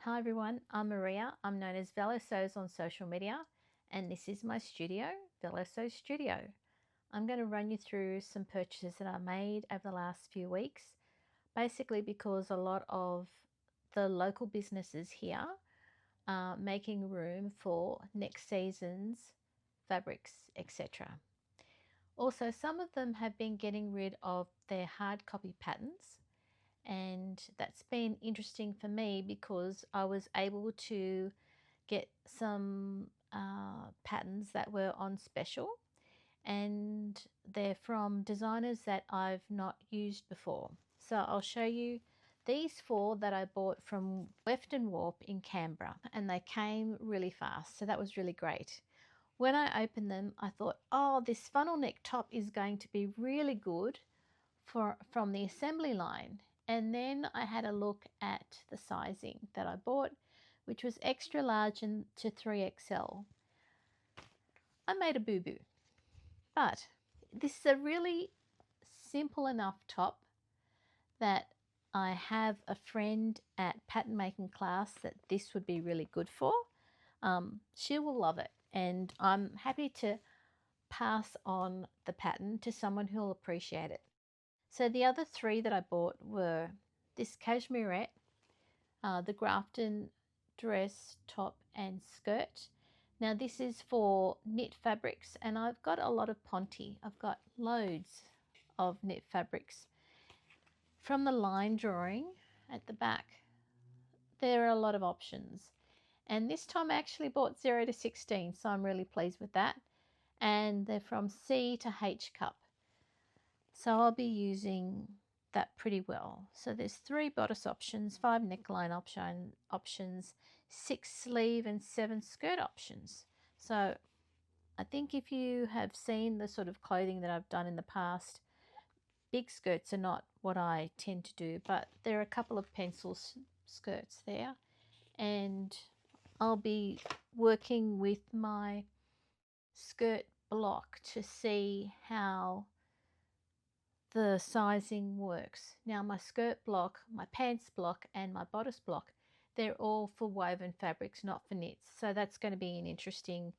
Hi everyone, I'm Maria. I'm known as Velo Sews on social media, and this is my studio, Velo Sew Studio. I'm going to run you through some purchases that I made over the last few weeks, basically because a lot of the local businesses here are making room for next season's fabrics, etc. Also, some of them have been getting rid of their hard copy patterns, and that's been interesting for me because I was able to get some patterns that were on special, and they're from designers that I've not used before. So I'll show you these four that I bought from Weft and Warp in Canberra, and they came really fast, so that was really great. When I opened them, I thought, oh, this funnel neck top is going to be really good from the assembly line. And then I had a look at the sizing that I bought, which was extra large and to 3XL. I made a boo-boo, but this is a really simple enough top that I have a friend at pattern making class that this would be really good for. She will love it, and I'm happy to pass on the pattern to someone who will appreciate it. So the other three that I bought were this cashmerette, the Grafton dress, top and skirt. Now this is for knit fabrics, and I've got a lot of Ponte. I've got loads of knit fabrics. From the line drawing at the back, there are a lot of options. And this time I actually bought 0 to 16, so I'm really pleased with that. And they're from C to H cup. So I'll be using that pretty well. So there's 3 bodice options, 5 neckline options, 6 sleeve and 7 skirt options. So I think if you have seen the sort of clothing that I've done in the past, big skirts are not what I tend to do, but there are a couple of pencil skirts there, and I'll be working with my skirt block to see how the sizing works. Now my skirt block, my pants block and my bodice block, they're all for woven fabrics, not for knits. So that's going to be an interesting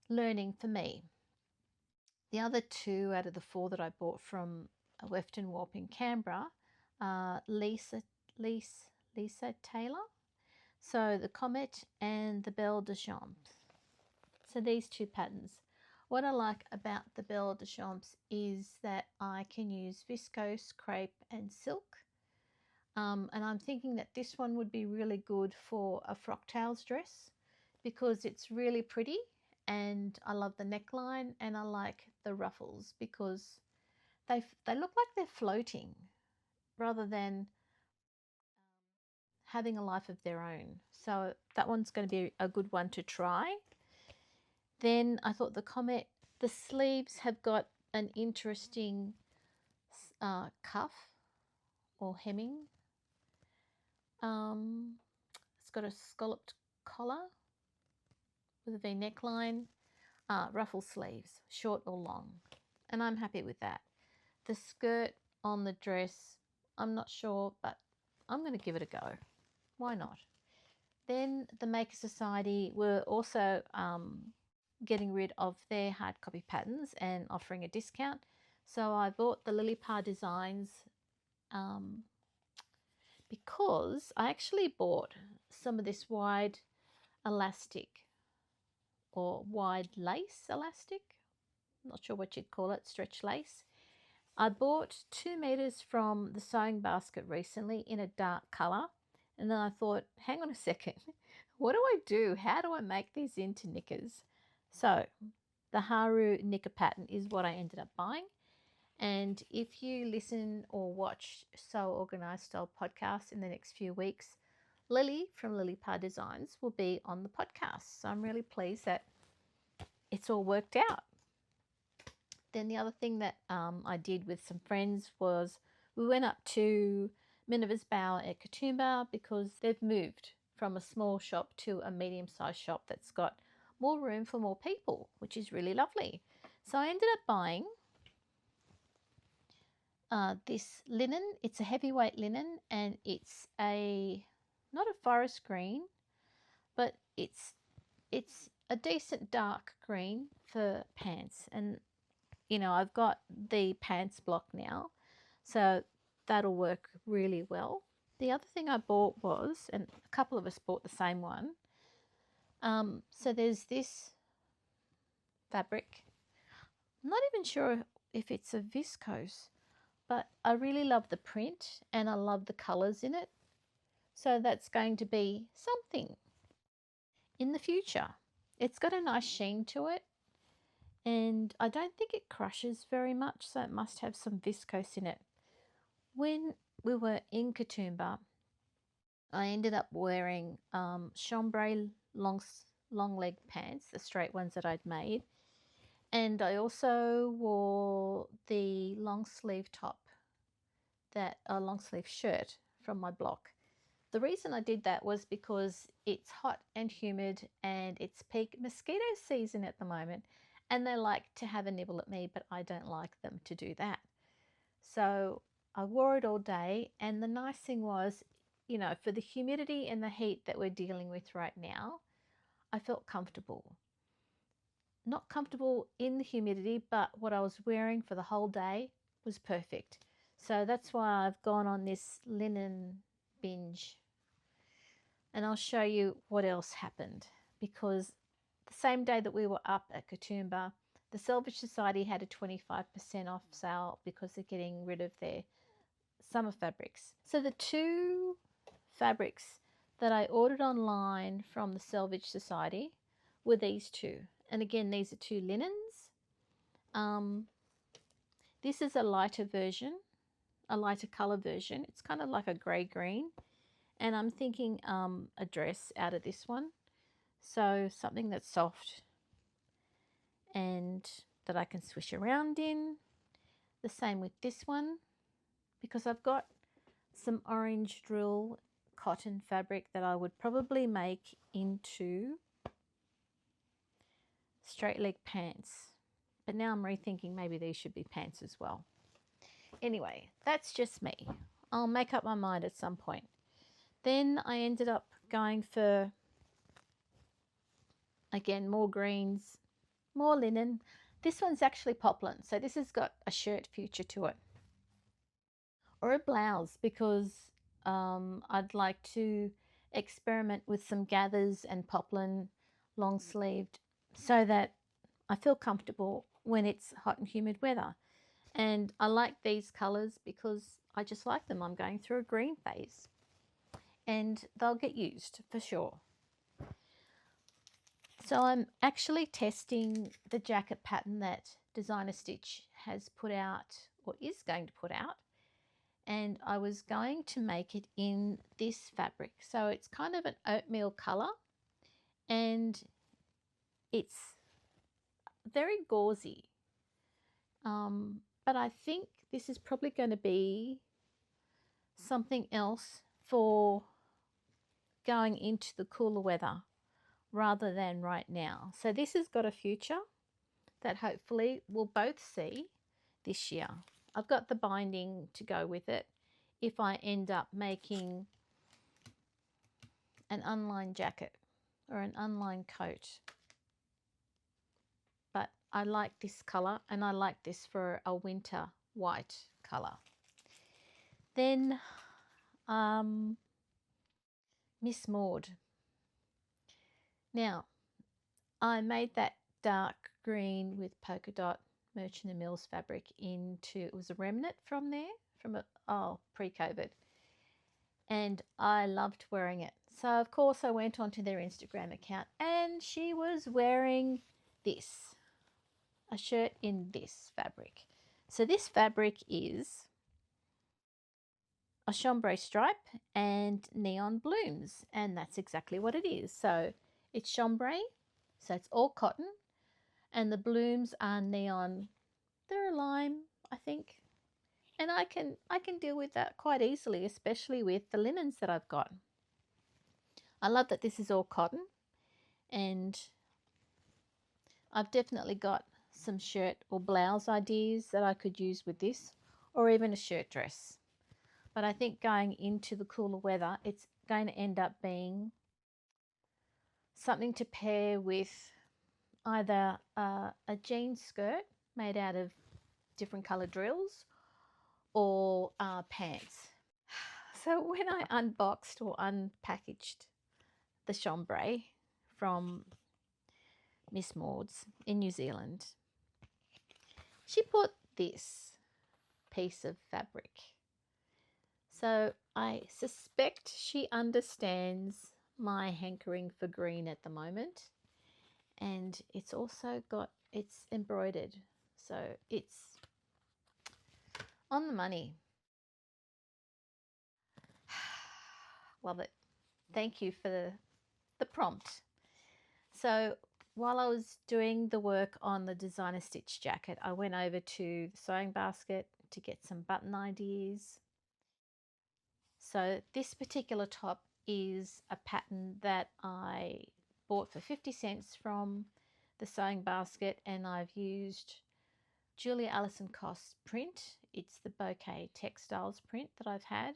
learning for me. The other 2 out of the 4 that I bought from Weft and Warp in Canberra are Lise Tailor. So the Comet and the Belle de Champs. So these 2 patterns. What I like about the Belle de Champs is that I can use viscose, crepe and silk. And I'm thinking that this one would be really good for a frocktails dress because it's really pretty, and I love the neckline, and I like the ruffles because they look like they're floating rather than having a life of their own. So that one's going to be a good one to try. Then I thought the Comet, the sleeves have got an interesting cuff or hemming. It's got a scalloped collar with a V neckline, ruffle sleeves, short or long, and I'm happy with that. The skirt on the dress, I'm not sure, but I'm going to give it a go. Why not? Then the Maker Society were also getting rid of their hard copy patterns and offering a discount. So I bought the LilyPa Designs because I actually bought some of this wide elastic or wide lace elastic. I'm not sure what you'd call it, stretch lace. I bought 2 meters from the Sewing Basket recently in a dark color, and then I thought, hang on a second, what do I do? How do I make these into knickers? So the Haru knicker pattern is what I ended up buying. And if you listen or watch Sew Organised Style podcast in the next few weeks, Lily from LilyPa Designs will be on the podcast. So I'm really pleased that it's all worked out. Then the other thing that I did with some friends was we went up to Minerva's Bower at Katoomba because they've moved from a small shop to a medium-sized shop that's got more room for more people, which is really lovely. So I ended up buying this linen. It's a heavyweight linen, and it's a not a forest green, but it's a decent dark green for pants. And you know, I've got the pants block now, so that'll work really well. The other thing I bought was, and a couple of us bought the same one, so there's this fabric. I'm not even sure if it's a viscose, but I really love the print and I love the colours in it. So that's going to be something in the future. It's got a nice sheen to it, and I don't think it crushes very much, so it must have some viscose in it. When we were in Katoomba, I ended up wearing chambray long leg pants, the straight ones that I'd made, and I also wore the long sleeve top, that a long sleeve shirt from my block. The reason I did that was because it's hot and humid and it's peak mosquito season at the moment, and they like to have a nibble at me, but I don't like them to do that. So I wore it all day, and the nice thing was, you know, for the humidity and the heat that we're dealing with right now, I felt comfortable. Not comfortable in the humidity, but what I was wearing for the whole day was perfect. So that's why I've gone on this linen binge. And I'll show you what else happened, because the same day that we were up at Katoomba, the Selvedge Society had a 25% off sale because they're getting rid of their summer fabrics. So the two fabrics that I ordered online from the Selvedge Society were these two. And again, these are two linens. This is a lighter version, a lighter color version. It's kind of like a grey-green. And I'm thinking a dress out of this one. So something that's soft and that I can swish around in. The same with this one, because I've got some orange drill cotton fabric that I would probably make into straight leg pants. But now I'm rethinking maybe these should be pants as well. Anyway, that's just me. I'll make up my mind at some point. Then I ended up going for, again, more greens, more linen. This one's actually poplin, so this has got a shirt future to it. Or a blouse, because I'd like to experiment with some gathers and poplin long sleeved so that I feel comfortable when it's hot and humid weather. And I like these colours because I just like them. I'm going through a green phase, and they'll get used for sure. So I'm actually testing the jacket pattern that Designer Stitch has put out, or is going to put out, and I was going to make it in this fabric. So it's kind of an oatmeal colour, and it's very gauzy, but I think this is probably going to be something else for going into the cooler weather rather than right now. So this has got a future that hopefully we'll both see this year. I've got the binding to go with it if I end up making an unlined jacket or an unlined coat. But I like this colour, and I like this for a winter white colour. Then Miss Maude. Now, I made that dark green with polka dot Merchant & Mills fabric into, it was a remnant from there, from pre-COVID. And I loved wearing it. So, of course, I went onto their Instagram account, and she was wearing this, a shirt in this fabric. So this fabric is a chambray stripe and neon blooms, and that's exactly what it is. So it's chambray, so it's all cotton, and the blooms are neon. They're a lime, I think, and I can deal with that quite easily, especially with the linens that I've got. I love that this is all cotton, and I've definitely got some shirt or blouse ideas that I could use with this, or even a shirt dress. But I think going into the cooler weather, it's going to end up being something to pair with either a jean skirt made out of different colour drills or pants. So when I unboxed or unpackaged the chambray from Miss Maude's in New Zealand, she put this piece of fabric. So I suspect she understands my hankering for green at the moment, and it's also got, it's embroidered, so it's on the money. Love it. Thank you for the prompt. So while I was doing the work on the designer stitch jacket, I went over to the sewing basket to get some button ideas. So this particular top is a pattern that I bought for 50 cents from the sewing basket, and I've used Julia Allison Cost's print. It's the Bouquet Textiles print that I've had.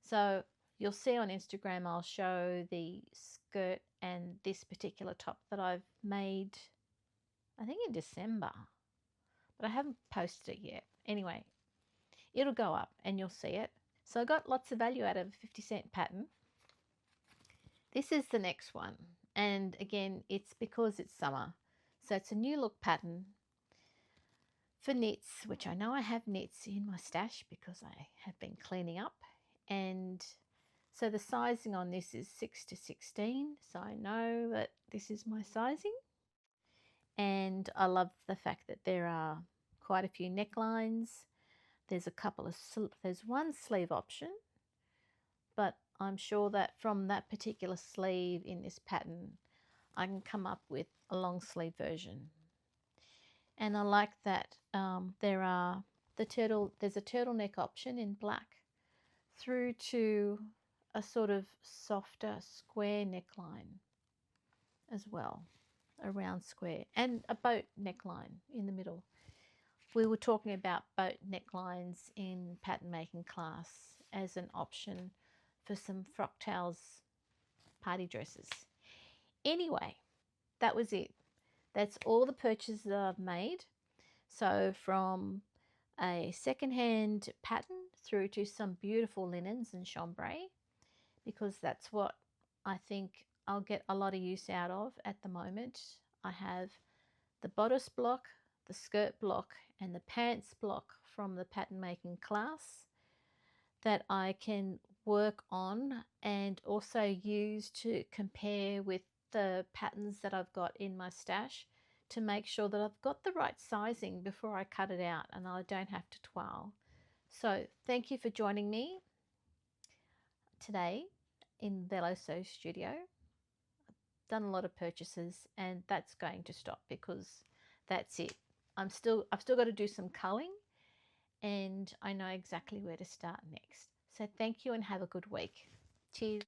So you'll see on Instagram I'll show the skirt and this particular top that I've made, I think in December, but I haven't posted it yet. Anyway, it'll go up and you'll see it. So I got lots of value out of a 50-cent pattern. This is the next one, and again, it's because it's summer. So it's a new look pattern for knits, which I know I have knits in my stash because I have been cleaning up. And so the sizing on this is 6 to 16, so I know that this is my sizing. And I love the fact that there are quite a few necklines. There's a couple of, there's one sleeve option, but I'm sure that from that particular sleeve in this pattern, I can come up with a long sleeve version. And I like that there's a turtleneck option in black through to a sort of softer square neckline as well, a round square, and a boat neckline in the middle. We were talking about boat necklines in pattern making class as an option for some frock tails party dresses. Anyway, that was it. That's all the purchases that I've made. So from a secondhand pattern through to some beautiful linens and chambray, because that's what I think I'll get a lot of use out of at the moment. I have the bodice block, the skirt block, and the pants block from the pattern making class that I can work on and also use to compare with the patterns that I've got in my stash to make sure that I've got the right sizing before I cut it out and I don't have to twirl. So thank you for joining me today in Velo Sew Studio. I've done a lot of purchases and that's going to stop because that's it. I've still got to do some culling and I know exactly where to start next. So thank you and have a good week. Cheers.